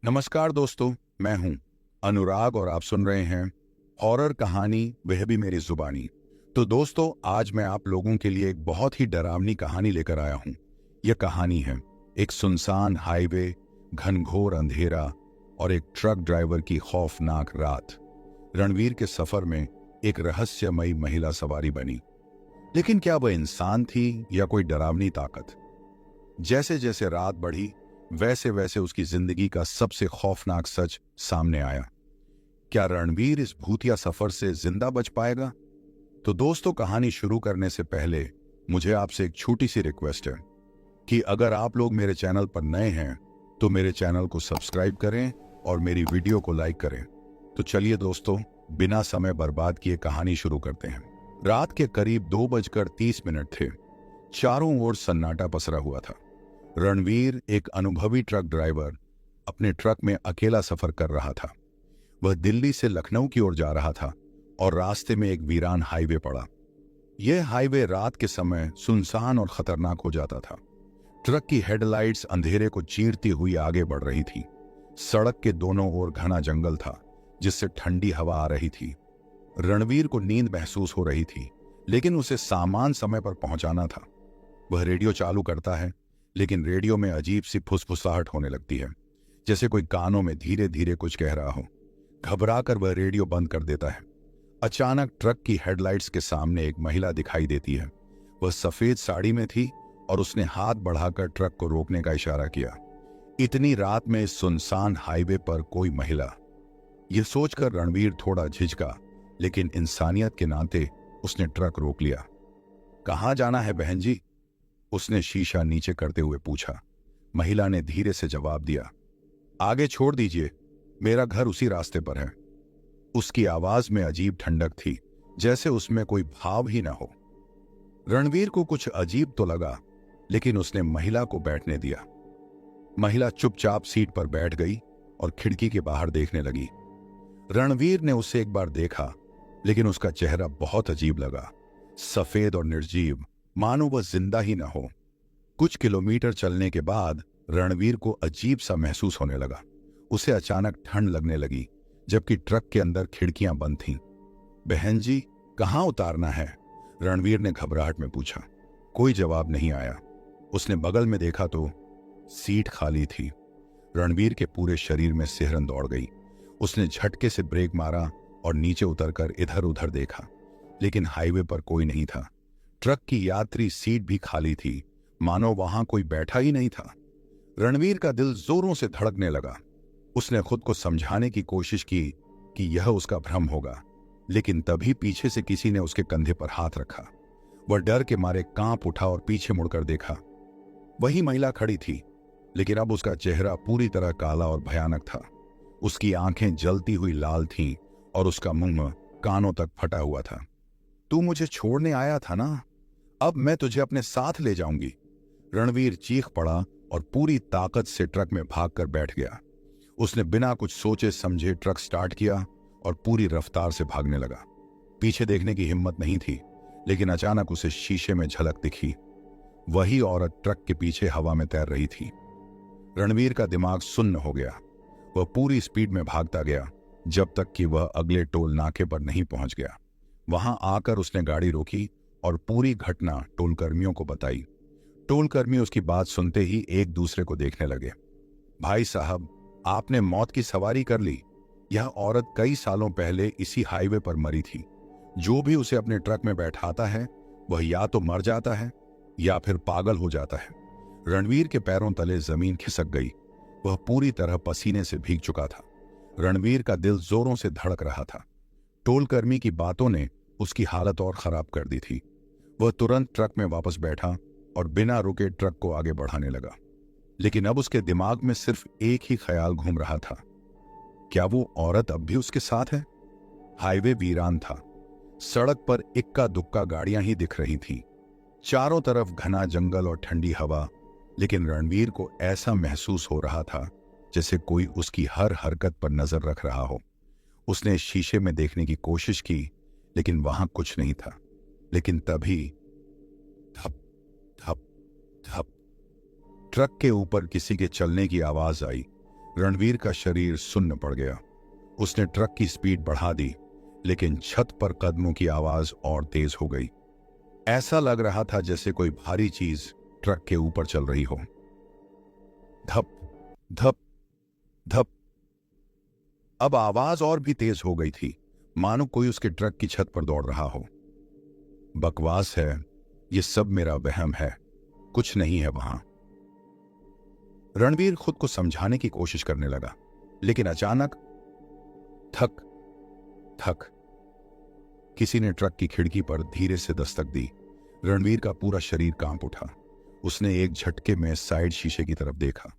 नमस्कार दोस्तों, मैं हूं अनुराग और आप सुन रहे हैं हॉरर कहानी, वह भी मेरी जुबानी। तो दोस्तों, आज मैं आप लोगों के लिए एक बहुत ही डरावनी कहानी लेकर आया हूं। यह कहानी है एक सुनसान हाईवे, घनघोर अंधेरा और एक ट्रक ड्राइवर की खौफनाक रात। रणवीर के सफर में एक रहस्यमयी महिला सवारी बनी, लेकिन क्या वह इंसान थी या कोई डरावनी ताकत? जैसे जैसे रात बढ़ी, वैसे वैसे उसकी जिंदगी का सबसे खौफनाक सच सामने आया। क्या रणवीर इस भूतिया सफर से जिंदा बच पाएगा? तो दोस्तों, कहानी शुरू करने से पहले मुझे आपसे एक छोटी सी रिक्वेस्ट है कि अगर आप लोग मेरे चैनल पर नए हैं तो मेरे चैनल को सब्सक्राइब करें और मेरी वीडियो को लाइक करें। तो चलिए दोस्तों, बिना समय बर्बाद किए कहानी शुरू करते हैं। रात के करीब 2:30 थे। चारों ओर सन्नाटा पसरा हुआ था। रणवीर, एक अनुभवी ट्रक ड्राइवर, अपने ट्रक में अकेला सफर कर रहा था। वह दिल्ली से लखनऊ की ओर जा रहा था और रास्ते में एक वीरान हाईवे पड़ा। यह हाईवे रात के समय सुनसान और खतरनाक हो जाता था। ट्रक की हेडलाइट्स अंधेरे को चीरती हुई आगे बढ़ रही थी। सड़क के दोनों ओर घना जंगल था, जिससे ठंडी हवा आ रही थी। रणवीर को नींद महसूस हो रही थी, लेकिन उसे सामान समय पर पहुंचाना था। वह रेडियो चालू करता है, लेकिन रेडियो में अजीब सी फुसफुसाहट होने लगती है, जैसे कोई कानों में धीरे धीरे कुछ कह रहा हो। घबराकर वह रेडियो बंद कर देता है। अचानक ट्रक की हेडलाइट्स के सामने एक महिला दिखाई देती है। वह सफेद साड़ी में थी और उसने हाथ बढ़ाकर ट्रक को रोकने का इशारा किया। इतनी रात में इस सुनसान हाईवे पर कोई महिला! यह सोचकर रणवीर थोड़ा झिझका, लेकिन इंसानियत के नाते उसने ट्रक रोक लिया। कहाँ जाना है बहन जी? उसने शीशा नीचे करते हुए पूछा। महिला ने धीरे से जवाब दिया, आगे छोड़ दीजिए, मेरा घर उसी रास्ते पर है। उसकी आवाज में अजीब ठंडक थी, जैसे उसमें कोई भाव ही ना हो। रणवीर को कुछ अजीब तो लगा, लेकिन उसने महिला को बैठने दिया। महिला चुपचाप सीट पर बैठ गई और खिड़की के बाहर देखने लगी। रणवीर ने उसे एक बार देखा, लेकिन उसका चेहरा बहुत अजीब लगा, सफेद और निर्जीव, मानो वह जिंदा ही न हो। कुछ किलोमीटर चलने के बाद रणवीर को अजीब सा महसूस होने लगा। उसे अचानक ठंड लगने लगी, जबकि ट्रक के अंदर खिड़कियां बंद थीं। बहन जी, कहाँ उतारना है? रणवीर ने घबराहट में पूछा। कोई जवाब नहीं आया। उसने बगल में देखा तो सीट खाली थी। रणवीर के पूरे शरीर में सिहरन दौड़ गई। उसने झटके से ब्रेक मारा और नीचे उतरकर इधर उधर देखा, लेकिन हाईवे पर कोई नहीं था। ट्रक की यात्री सीट भी खाली थी, मानो वहां कोई बैठा ही नहीं था। रणवीर का दिल जोरों से धड़कने लगा। उसने खुद को समझाने की कोशिश की कि यह उसका भ्रम होगा, लेकिन तभी पीछे से किसी ने उसके कंधे पर हाथ रखा। वह डर के मारे कांप उठा और पीछे मुड़कर देखा। वही महिला खड़ी थी, लेकिन अब उसका चेहरा पूरी तरह काला और भयानक था। उसकी आंखें जलती हुई लाल थीं और उसका मुंह कानों तक फटा हुआ था। तू मुझे छोड़ने आया था ना? अब मैं तुझे अपने साथ ले जाऊंगी। रणवीर चीख पड़ा और पूरी ताकत से ट्रक में भागकर बैठ गया। उसने बिना कुछ सोचे समझे ट्रक स्टार्ट किया और पूरी रफ्तार से भागने लगा। पीछे देखने की हिम्मत नहीं थी, लेकिन अचानक उसे शीशे में झलक दिखी। वही औरत ट्रक के पीछे हवा में तैर रही थी। रणवीर का दिमाग सुन्न हो गया। वह पूरी स्पीड में भागता गया, जब तक कि वह अगले टोल नाके पर नहीं पहुंच गया। वहां आकर उसने गाड़ी रोकी और पूरी घटना टोलकर्मियों को बताई। टोलकर्मी उसकी बात सुनते ही एक दूसरे को देखने लगे। भाई साहब, आपने मौत की सवारी कर ली। यह औरत कई सालों पहले इसी हाईवे पर मरी थी। जो भी उसे अपने ट्रक में बैठाता है, वह या तो मर जाता है या फिर पागल हो जाता है। रणवीर के पैरों तले जमीन खिसक गई। वह पूरी तरह पसीने से भीग चुका था। रणवीर का दिल जोरों से धड़क रहा था। टोलकर्मी की बातों ने उसकी हालत और खराब कर दी थी। वह तुरंत ट्रक में वापस बैठा और बिना रुके ट्रक को आगे बढ़ाने लगा। लेकिन अब उसके दिमाग में सिर्फ एक ही ख्याल घूम रहा था, क्या वो औरत अब भी उसके साथ है? हाईवे वीरान था। सड़क पर इक्का दुक्का गाड़ियां ही दिख रही थीं। चारों तरफ घना जंगल और ठंडी हवा, लेकिन रणवीर को ऐसा महसूस हो रहा था जैसे कोई उसकी हर हरकत पर नजर रख रहा हो। उसने शीशे में देखने की कोशिश की, लेकिन वहां कुछ नहीं था। लेकिन तभी धप धप धप, ट्रक के ऊपर किसी के चलने की आवाज आई। रणवीर का शरीर सुन्न पड़ गया। उसने ट्रक की स्पीड बढ़ा दी, लेकिन छत पर कदमों की आवाज और तेज हो गई। ऐसा लग रहा था जैसे कोई भारी चीज ट्रक के ऊपर चल रही हो। धप धप धप। अब आवाज और भी तेज हो गई थी, मानो कोई उसके ट्रक की छत पर दौड़ रहा हो। बकवास है, ये सब मेरा वहम है, कुछ नहीं है वहां। रणवीर खुद को समझाने की कोशिश करने लगा, लेकिन अचानक थक थक किसी ने ट्रक की खिड़की पर धीरे से दस्तक दी। रणवीर का पूरा शरीर कांप उठा। उसने एक झटके में साइड शीशे की तरफ देखा।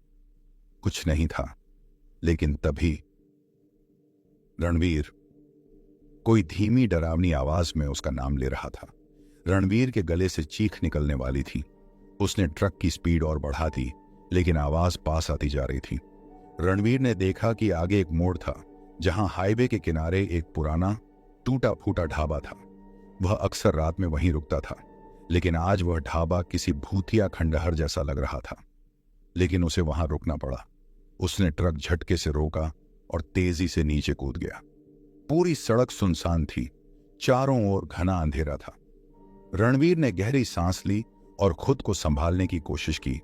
कुछ नहीं था, लेकिन तभी रणवीर, कोई धीमी डरावनी आवाज में उसका नाम ले रहा था। रणवीर के गले से चीख निकलने वाली थी। उसने ट्रक की स्पीड और बढ़ा दी, लेकिन आवाज पास आती जा रही थी। रणवीर ने देखा कि आगे एक मोड़ था, जहां हाईवे के किनारे एक पुराना टूटा फूटा ढाबा था। वह अक्सर रात में वहीं रुकता था, लेकिन आज वह ढाबा किसी भूतिया खंडहर जैसा लग रहा था। लेकिन उसे वहां रुकना पड़ा। उसने ट्रक झटके से रोका और तेजी से नीचे कूद गया। पूरी सड़क सुनसान थी, चारों ओर घना अंधेरा था। रणवीर ने गहरी सांस ली और खुद को संभालने की कोशिश की।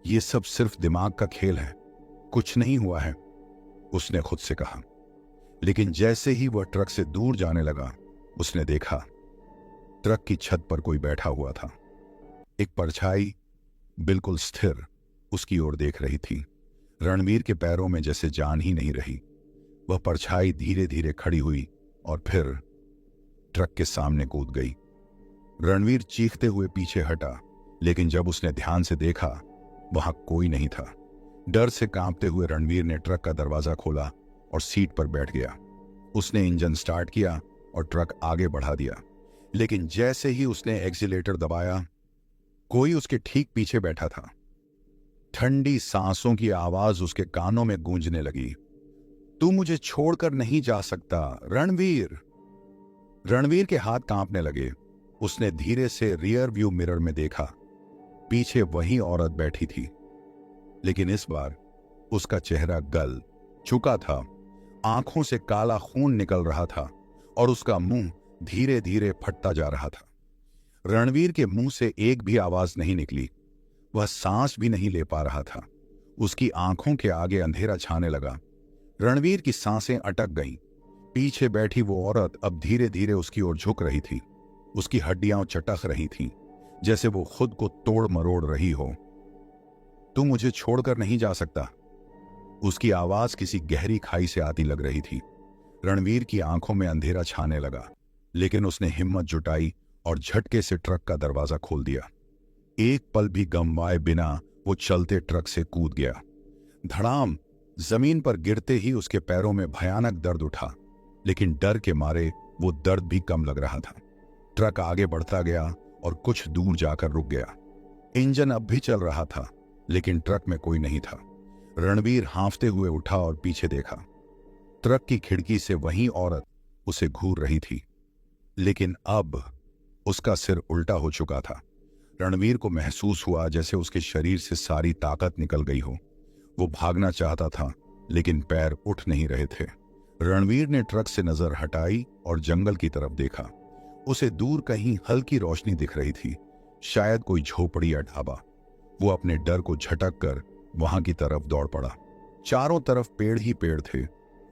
यह सब सिर्फ दिमाग का खेल है, कुछ नहीं हुआ है, उसने खुद से कहा। लेकिन जैसे ही वह ट्रक से दूर जाने लगा, उसने देखा ट्रक की छत पर कोई बैठा हुआ था। एक परछाई बिल्कुल स्थिर उसकी ओर देख रही थी। रणवीर के पैरों में जैसे जान ही नहीं रही। वह परछाई धीरे धीरे खड़ी हुई और फिर ट्रक के सामने कूद गई। रणवीर चीखते हुए पीछे हटा, लेकिन जब उसने ध्यान से देखा, वहां कोई नहीं था। डर से कांपते हुए रणवीर ने ट्रक का दरवाजा खोला और सीट पर बैठ गया। उसने इंजन स्टार्ट किया और ट्रक आगे बढ़ा दिया। लेकिन जैसे ही उसने एक्सीलेटर दबाया, कोई उसके ठीक पीछे बैठा था। ठंडी सांसों की आवाज उसके कानों में गूंजने लगी। तू मुझे छोड़कर नहीं जा सकता, रणवीर। रणवीर के हाथ कांपने लगे। उसने धीरे से रियर व्यू मिरर में देखा। पीछे वही औरत बैठी थी, लेकिन इस बार उसका चेहरा गल चुका था। आंखों से काला खून निकल रहा था और उसका मुंह धीरे धीरे फटता जा रहा था। रणवीर के मुंह से एक भी आवाज नहीं निकली। वह सांस भी नहीं ले पा रहा था। उसकी आंखों के आगे अंधेरा छाने लगा। रणवीर की सांसें अटक गईं। पीछे बैठी वो औरत अब धीरे धीरे उसकी ओर झुक रही थी। उसकी हड्डियां चटक रही थीं, जैसे वो खुद को तोड़ मरोड़ रही हो। तू मुझे छोड़कर नहीं जा सकता। उसकी आवाज किसी गहरी खाई से आती लग रही थी। रणवीर की आंखों में अंधेरा छाने लगा, लेकिन उसने हिम्मत जुटाई और झटके से ट्रक का दरवाजा खोल दिया। एक पल भी गंवाए बिना वो चलते ट्रक से कूद गया। धड़ाम। जमीन पर गिरते ही उसके पैरों में भयानक दर्द उठा, लेकिन डर के मारे वो दर्द भी कम लग रहा था। ट्रक आगे बढ़ता गया और कुछ दूर जाकर रुक गया। इंजन अब भी चल रहा था, लेकिन ट्रक में कोई नहीं था। रणवीर हांफते हुए उठा और पीछे देखा। ट्रक की खिड़की से वही औरत उसे घूर रही थी, लेकिन अब उसका सिर उल्टा हो चुका था। रणवीर को महसूस हुआ जैसे उसके शरीर से सारी ताकत निकल गई हो। वो भागना चाहता था, लेकिन पैर उठ नहीं रहे थे। रणवीर ने ट्रक से नजर हटाई और जंगल की तरफ देखा। उसे दूर कहीं हल्की रोशनी दिख रही थी, शायद कोई झोपड़ी या ढाबा। वो अपने डर को झटक कर वहां की तरफ दौड़ पड़ा। चारों तरफ पेड़ ही पेड़ थे।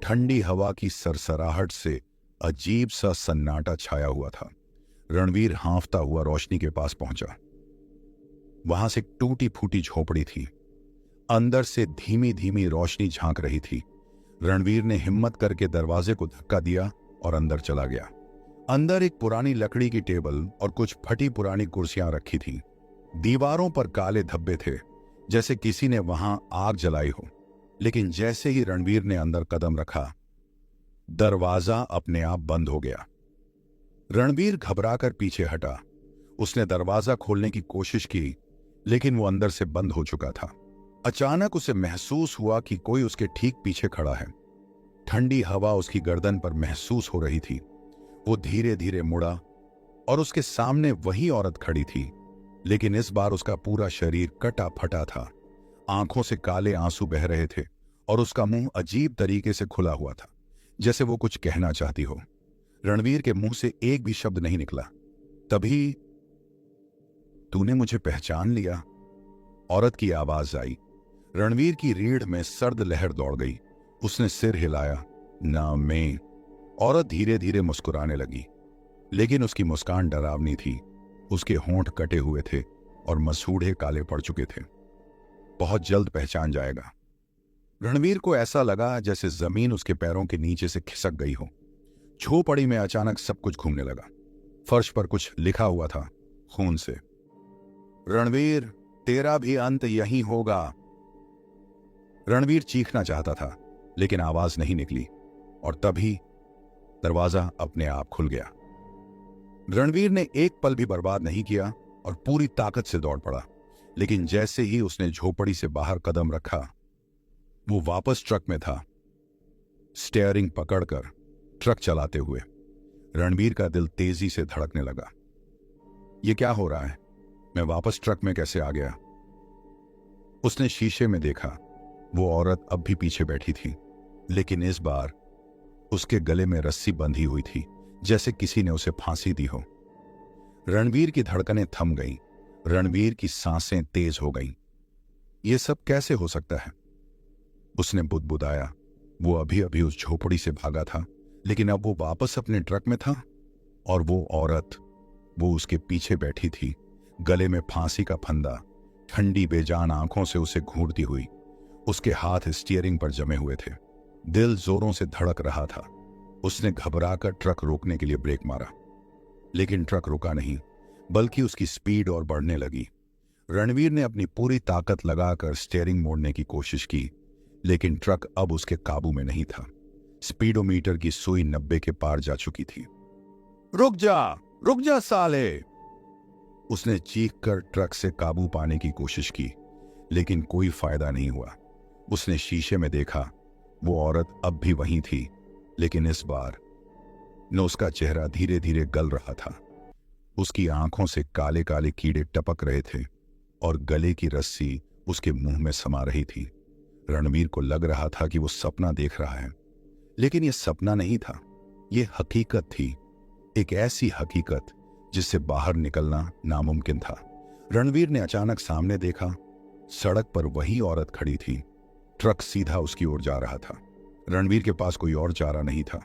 ठंडी हवा की सरसराहट से अजीब सा सन्नाटा छाया हुआ था। रणवीर हांफता हुआ रोशनी के पास पहुंचा। वहां से एक टूटी फूटी झोपड़ी थी। अंदर से धीमी धीमी रोशनी झांक रही थी। रणवीर ने हिम्मत करके दरवाजे को धक्का दिया और अंदर चला गया। अंदर एक पुरानी लकड़ी की टेबल और कुछ फटी पुरानी कुर्सियां रखी थीं। दीवारों पर काले धब्बे थे, जैसे किसी ने वहां आग जलाई हो। लेकिन जैसे ही रणवीर ने अंदर कदम रखा, दरवाजा अपने आप बंद हो गया। रणवीर घबराकर पीछे हटा। उसने दरवाजा खोलने की कोशिश की, लेकिन वो अंदर से बंद हो चुका था। अचानक उसे महसूस हुआ कि कोई उसके ठीक पीछे खड़ा है। ठंडी हवा उसकी गर्दन पर महसूस हो रही थी। वो धीरे धीरे मुड़ा और उसके सामने वही औरत खड़ी थी, लेकिन इस बार उसका पूरा शरीर कटा फटा था। आंखों से काले आंसू बह रहे थे और उसका मुंह अजीब तरीके से खुला हुआ था, जैसे वो कुछ कहना चाहती हो। रणवीर के मुंह से एक भी शब्द नहीं निकला। तभी, तूने मुझे पहचान लिया? औरत की आवाज आई। रणवीर की रीढ़ में सर्द लहर दौड़ गई। उसने सिर हिलाया। ना, मैं। औरत धीरे धीरे मुस्कुराने लगी, लेकिन उसकी मुस्कान डरावनी थी। उसके होंठ कटे हुए थे और मसूड़े काले पड़ चुके थे। बहुत जल्द पहचान जाएगा। रणवीर को ऐसा लगा जैसे जमीन उसके पैरों के नीचे से खिसक गई हो। झोपड़ी में अचानक सब कुछ घूमने लगा। फर्श पर कुछ लिखा हुआ था, खून से। रणवीर, तेरा भी अंत यही होगा। रणवीर चीखना चाहता था, लेकिन आवाज नहीं निकली। और तभी दरवाजा अपने आप खुल गया। रणवीर ने एक पल भी बर्बाद नहीं किया और पूरी ताकत से दौड़ पड़ा। लेकिन जैसे ही उसने झोपड़ी से बाहर कदम रखा, वो वापस ट्रक में था, स्टीयरिंग पकड़कर ट्रक चलाते हुए। रणवीर का दिल तेजी से धड़कने लगा। ये क्या हो रहा है? मैं वापस ट्रक में कैसे आ गया? उसने शीशे में देखा। वो औरत अब भी पीछे बैठी थी, लेकिन इस बार उसके गले में रस्सी बंधी हुई थी, जैसे किसी ने उसे फांसी दी हो। रणवीर की धड़कनें थम गईं। रणवीर की सांसें तेज हो गईं। ये सब कैसे हो सकता है? उसने बुदबुदाया। वो अभी अभी उस झोपड़ी से भागा था, लेकिन अब वो वापस अपने ट्रक में था। और वो औरत, वो उसके पीछे बैठी थी, गले में फांसी का फंदा, ठंडी बेजान आंखों से उसे घूरती हुई। उसके हाथ स्टीयरिंग पर जमे हुए थे। दिल जोरों से धड़क रहा था। उसने घबराकर ट्रक रोकने के लिए ब्रेक मारा, लेकिन ट्रक रुका नहीं, बल्कि उसकी स्पीड और बढ़ने लगी। रणवीर ने अपनी पूरी ताकत लगाकर स्टीयरिंग मोड़ने की कोशिश की, लेकिन ट्रक अब उसके काबू में नहीं था। स्पीडोमीटर की सुई 90 के पार जा चुकी थी। रुक जा साले! उसने चीखकर ट्रक से काबू पाने की कोशिश की, लेकिन कोई फायदा नहीं हुआ। उसने शीशे में देखा। वो औरत अब भी वहीं थी, लेकिन इस बार न उसका चेहरा धीरे धीरे गल रहा था। उसकी आंखों से काले काले कीड़े टपक रहे थे और गले की रस्सी उसके मुंह में समा रही थी। रणवीर को लग रहा था कि वो सपना देख रहा है, लेकिन यह सपना नहीं था, यह हकीकत थी। एक ऐसी हकीकत जिससे बाहर निकलना नामुमकिन था। रणवीर ने अचानक सामने देखा। सड़क पर वही औरत खड़ी थी। ट्रक सीधा उसकी ओर जा रहा था। रणवीर के पास कोई और चारा नहीं था।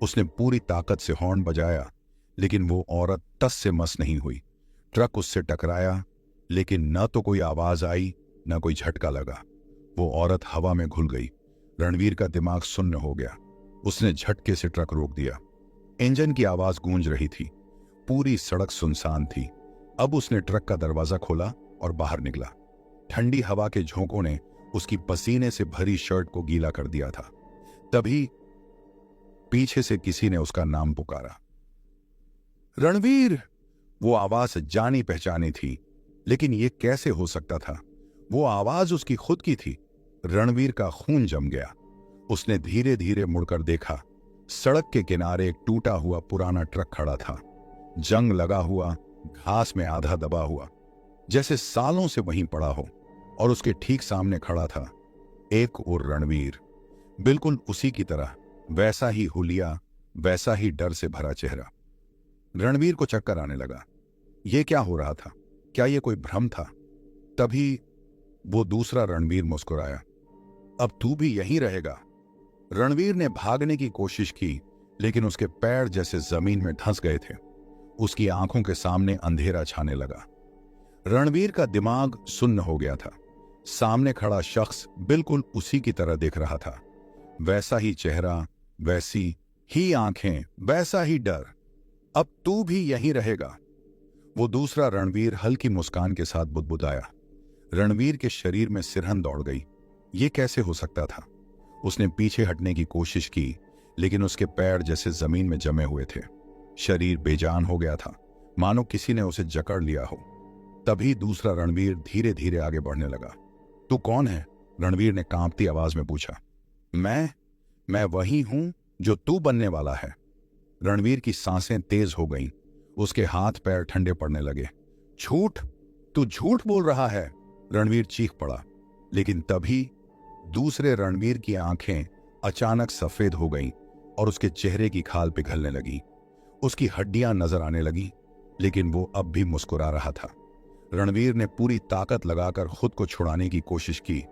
उसने पूरी ताकत से हॉर्न बजाया, लेकिन वो औरत टस से मस नहीं हुई। ट्रक उससे टकराया, लेकिन न तो कोई आवाज आई, न कोई झटका लगा। वो औरत हवा में घुल गई। रणवीर का दिमाग सुन्न हो गया। उसने झटके से ट्रक रोक दिया। इंजन की आवाज गूंज रही थी। पूरी सड़क सुनसान थी। अब उसने ट्रक का दरवाजा खोला और बाहर निकला। ठंडी हवा के झोंकों ने उसकी पसीने से भरी शर्ट को गीला कर दिया था। तभी पीछे से किसी ने उसका नाम पुकारा। रणवीर! वो आवाज जानी पहचानी थी, लेकिन ये कैसे हो सकता था? वो आवाज उसकी खुद की थी। रणवीर का खून जम गया। उसने धीरे धीरे मुड़कर देखा। सड़क के किनारे एक टूटा हुआ पुराना ट्रक खड़ा था, जंग लगा हुआ, घास में आधा दबा हुआ, जैसे सालों से वहीं पड़ा हो। और उसके ठीक सामने खड़ा था एक और रणवीर, बिल्कुल उसी की तरह, वैसा ही हुलिया, वैसा ही डर से भरा चेहरा। रणवीर को चक्कर आने लगा। यह क्या हो रहा था? क्या यह कोई भ्रम था? तभी वो दूसरा रणवीर मुस्कुराया। अब तू भी यहीं रहेगा? रणवीर ने भागने की कोशिश की, लेकिन उसके पैर जैसे जमीन में धंस गए थे। उसकी आंखों के सामने अंधेरा छाने लगा। रणवीर का दिमाग सुन्न हो गया था। सामने खड़ा शख्स बिल्कुल उसी की तरह दिख रहा था। वैसा ही चेहरा, वैसी ही आंखें, वैसा ही डर। अब तू भी यहीं रहेगा? वो दूसरा रणवीर हल्की मुस्कान के साथ बुदबुदाया। रणवीर के शरीर में सिरहन दौड़ गई। ये कैसे हो सकता था? उसने पीछे हटने की कोशिश की, लेकिन उसके पैर जैसे जमीन में जमे हुए थे। शरीर बेजान हो गया था, मानो किसी ने उसे जकड़ लिया हो। तभी दूसरा रणवीर धीरे धीरे आगे बढ़ने लगा। तू कौन है? रणवीर ने कांपती आवाज में पूछा। मैं वही हूं जो तू बनने वाला है। रणवीर की सांसें तेज हो गईं। उसके हाथ पैर ठंडे पड़ने लगे। झूठ! तू झूठ बोल रहा है! रणवीर चीख पड़ा। लेकिन तभी दूसरे रणवीर की आंखें अचानक सफेद हो गईं और उसके चेहरे की खाल पिघलने लगी। उसकी हड्डियां नजर आने लगी, लेकिन वो अब भी मुस्कुरा रहा था। रणवीर ने पूरी ताकत लगाकर खुद को छुड़ाने की कोशिश की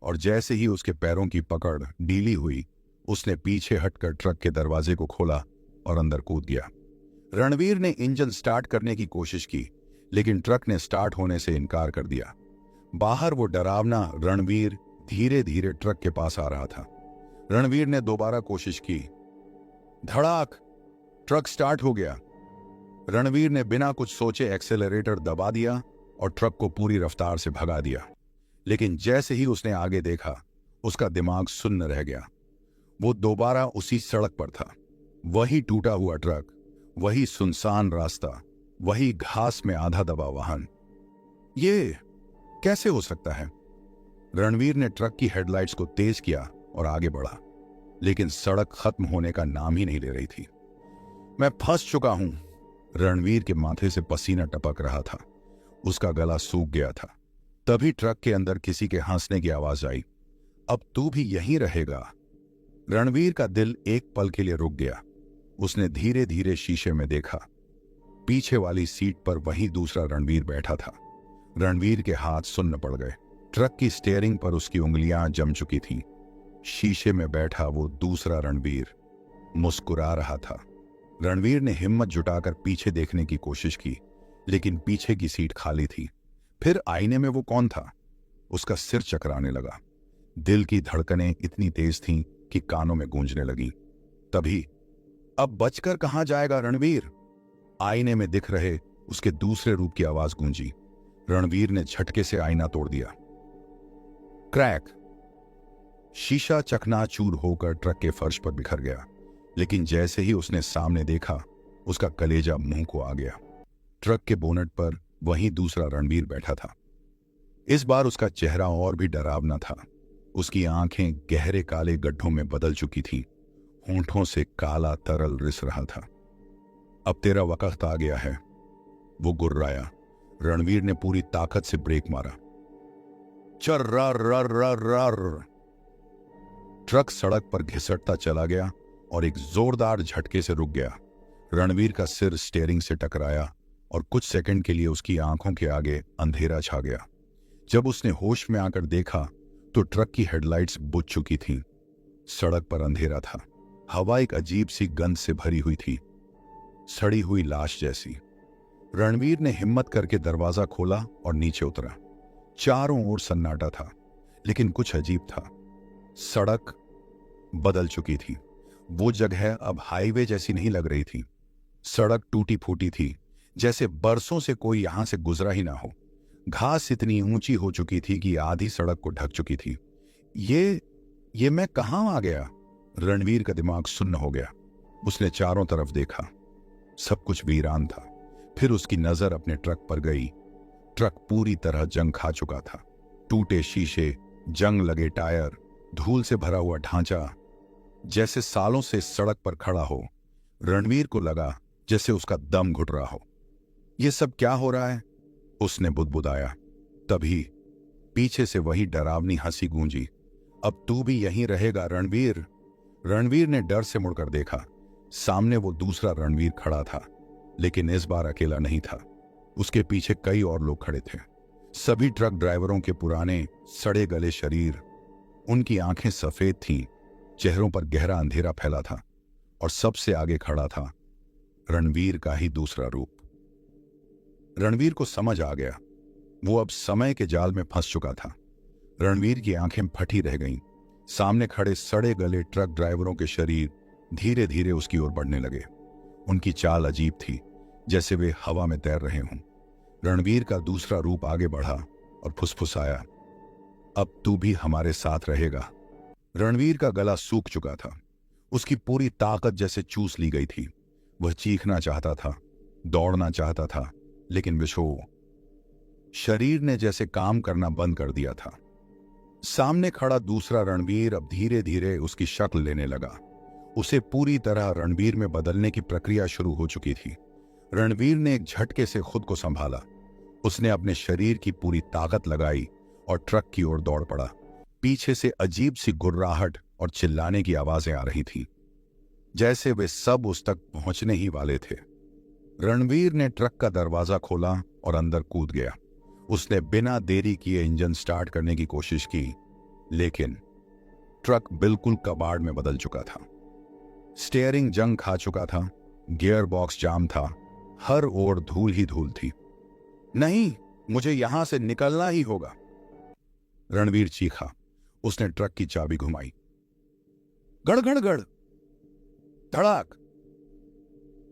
और जैसे ही उसके पैरों की पकड़ ढीली हुई, उसने पीछे हटकर ट्रक के दरवाजे को खोला और अंदर कूद गया। रणवीर ने इंजन स्टार्ट करने की कोशिश की, लेकिन ट्रक ने स्टार्ट होने से इनकार कर दिया। बाहर वो डरावना रणवीर धीरे धीरे ट्रक के पास आ रहा था। रणवीर ने दोबारा कोशिश की। धड़ाक, ट्रक स्टार्ट हो गया। रणवीर ने बिना कुछ सोचे एक्सेलरेटर दबा दिया और ट्रक को पूरी रफ्तार से भगा दिया। लेकिन जैसे ही उसने आगे देखा, उसका दिमाग सुन्न रह गया। वो दोबारा उसी सड़क पर था। वही टूटा हुआ ट्रक, वही सुनसान रास्ता, वही घास में आधा दबा वाहन। ये कैसे हो सकता है? रणवीर ने ट्रक की हेडलाइट्स को तेज किया और आगे बढ़ा, लेकिन सड़क खत्म होने का नाम ही नहीं ले रही थी। मैं फंस चुका हूं। रणवीर के माथे से पसीना टपक रहा था। उसका गला सूख गया था। तभी ट्रक के अंदर किसी के हंसने की आवाज आई। अब तू भी यहीं रहेगा? रणवीर का दिल एक पल के लिए रुक गया। उसने धीरे धीरे शीशे में देखा। पीछे वाली सीट पर वही दूसरा रणवीर बैठा था। रणवीर के हाथ सुन्न पड़ गए। ट्रक की स्टीयरिंग पर उसकी उंगलियां जम चुकी थीं। शीशे में बैठा वो दूसरा रणवीर मुस्कुरा रहा था। रणवीर ने हिम्मत जुटाकर पीछे देखने की कोशिश की, लेकिन पीछे की सीट खाली थी। फिर आईने में वो कौन था? उसका सिर चकराने लगा। दिल की धड़कनें इतनी तेज थीं कि कानों में गूंजने लगी। तभी, अब बचकर कहां जाएगा रणवीर? आईने में दिख रहे उसके दूसरे रूप की आवाज गूंजी। रणवीर ने झटके से आईना तोड़ दिया। क्रैक! शीशा चकनाचूर होकर ट्रक के फर्श पर बिखर गया। लेकिन जैसे ही उसने सामने देखा, उसका कलेजा मुंह को आ गया। ट्रक के बोनट पर वही दूसरा रणवीर बैठा था। इस बार उसका चेहरा और भी डरावना था। उसकी आंखें गहरे काले गड्ढों में बदल चुकी थीं। होंठों से काला तरल रिस रहा था। अब तेरा वक्त आ गया है, वो गुर्राया। रणवीर ने पूरी ताकत से ब्रेक मारा। चर्रार्रार्रार्रार। ट्रक सड़क पर घिसटता चला गया और एक जोरदार झटके से रुक गया। रणवीर का सिर स्टीयरिंग से टकराया और कुछ सेकंड के लिए उसकी आंखों के आगे अंधेरा छा गया। जब उसने होश में आकर देखा तो ट्रक की हेडलाइट्स बुझ चुकी थीं। सड़क पर अंधेरा था। हवा एक अजीब सी गंध से भरी हुई थी, सड़ी हुई लाश जैसी। रणवीर ने हिम्मत करके दरवाजा खोला और नीचे उतरा। चारों ओर सन्नाटा था, लेकिन कुछ अजीब था। सड़क बदल चुकी थी। वो जगह अब हाईवे जैसी नहीं लग रही थी। सड़क टूटी फूटी थी, जैसे बरसों से कोई यहां से गुजरा ही ना हो। घास इतनी ऊंची हो चुकी थी कि आधी सड़क को ढक चुकी थी। ये मैं कहां आ गया? रणवीर का दिमाग सुन्न हो गया। उसने चारों तरफ देखा। सब कुछ वीरान था। फिर उसकी नजर अपने ट्रक पर गई। ट्रक पूरी तरह जंग खा चुका था। टूटे शीशे, जंग लगे टायर, धूल से भरा हुआ ढांचा, जैसे सालों से सड़क पर खड़ा हो। रणवीर को लगा जैसे उसका दम घुट रहा हो। यह सब क्या हो रहा है? उसने बुदबुदाया। तभी पीछे से वही डरावनी हंसी गूंजी। अब तू भी यहीं रहेगा रणवीर? रणवीर ने डर से मुड़कर देखा। सामने वो दूसरा रणवीर खड़ा था, लेकिन इस बार अकेला नहीं था। उसके पीछे कई और लोग खड़े थे। सभी ट्रक ड्राइवरों के पुराने सड़े गले शरीर। उनकी आंखें सफेद थीं, चेहरों पर गहरा अंधेरा फैला था और सबसे आगे खड़ा था रणवीर का ही दूसरा रूप। रणवीर को समझ आ गया, वो अब समय के जाल में फंस चुका था। रणवीर की आंखें फटी रह गईं। सामने खड़े सड़े गले ट्रक ड्राइवरों के शरीर धीरे धीरे उसकी ओर बढ़ने लगे। उनकी चाल अजीब थी, जैसे वे हवा में तैर रहे हों। रणवीर का दूसरा रूप आगे बढ़ा और फुसफुसाया, अब तू भी हमारे साथ रहेगा। रणवीर का गला सूख चुका था। उसकी पूरी ताकत जैसे चूस ली गई थी। वह चीखना चाहता था, दौड़ना चाहता था, लेकिन विशो शरीर ने जैसे काम करना बंद कर दिया था। सामने खड़ा दूसरा रणवीर अब धीरे धीरे उसकी शक्ल लेने लगा। उसे पूरी तरह रणवीर में बदलने की प्रक्रिया शुरू हो चुकी थी। रणवीर ने एक झटके से खुद को संभाला। उसने अपने शरीर की पूरी ताकत लगाई और ट्रक की ओर दौड़ पड़ा। पीछे से अजीब सी गुर्राहट और चिल्लाने की आवाजें आ रही थीं, जैसे वे सब उस तक पहुंचने ही वाले थे। रणवीर ने ट्रक का दरवाजा खोला और अंदर कूद गया। उसने बिना देरी किए इंजन स्टार्ट करने की कोशिश की, लेकिन ट्रक बिल्कुल कबाड़ में बदल चुका था। स्टीयरिंग जंग खा चुका था, गियर बॉक्स जाम था, हर ओर धूल ही धूल थी। नहीं, मुझे यहां से निकलना ही होगा, रणवीर चीखा। उसने ट्रक की चाबी घुमाई। गड़ गड़ गड़, धड़ाक।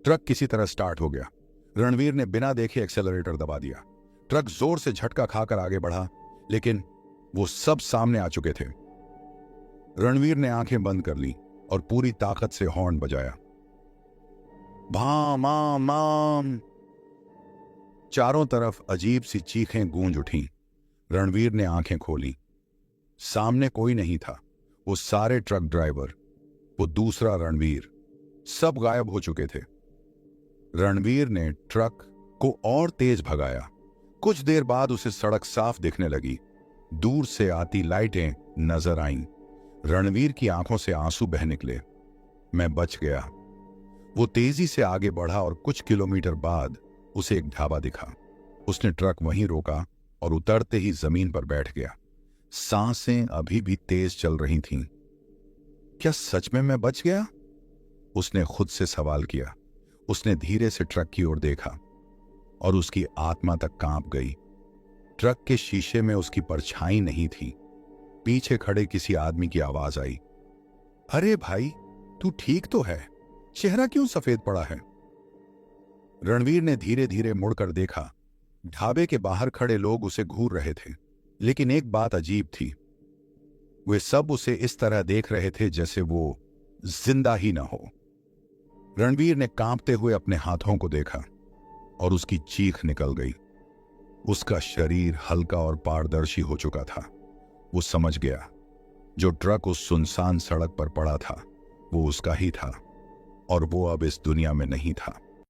ट्रक किसी तरह स्टार्ट हो गया। रणवीर ने बिना देखे एक्सेलरेटर दबा दिया। ट्रक जोर से झटका खाकर आगे बढ़ा, लेकिन वो सब सामने आ चुके थे। रणवीर ने आंखें बंद कर ली और पूरी ताकत से हॉर्न बजाया। भाम आम आम। चारों तरफ अजीब सी चीखें गूंज उठीं। रणवीर ने आंखें खोली। सामने कोई नहीं था। वो सारे ट्रक ड्राइवर, वो दूसरा रणवीर, सब गायब हो चुके थे। रणवीर ने ट्रक को और तेज भगाया। कुछ देर बाद उसे सड़क साफ दिखने लगी। दूर से आती लाइटें नजर आईं। रणवीर की आंखों से आंसू बह निकले। मैं बच गया। वो तेजी से आगे बढ़ा और कुछ किलोमीटर बाद उसे एक ढाबा दिखा। उसने ट्रक वहीं रोका और उतरते ही जमीन पर बैठ गया। सांसें अभी भी तेज चल रही थीं। क्या सच में मैं बच गया? उसने खुद से सवाल किया। उसने धीरे से ट्रक की ओर देखा और उसकी आत्मा तक कांप गई। ट्रक के शीशे में उसकी परछाई नहीं थी। पीछे खड़े किसी आदमी की आवाज आई, अरे भाई, तू ठीक तो है? चेहरा क्यों सफेद पड़ा है? रणवीर ने धीरे धीरे मुड़कर देखा। ढाबे के बाहर खड़े लोग उसे घूर रहे थे, लेकिन एक बात अजीब थी। वे सब उसे इस तरह देख रहे थे जैसे वो जिंदा ही ना हो। रणवीर ने कांपते हुए अपने हाथों को देखा और उसकी चीख निकल गई। उसका शरीर हल्का और पारदर्शी हो चुका था। वो समझ गया, जो ट्रक उस सुनसान सड़क पर पड़ा था वो उसका ही था, और वो अब इस दुनिया में नहीं था।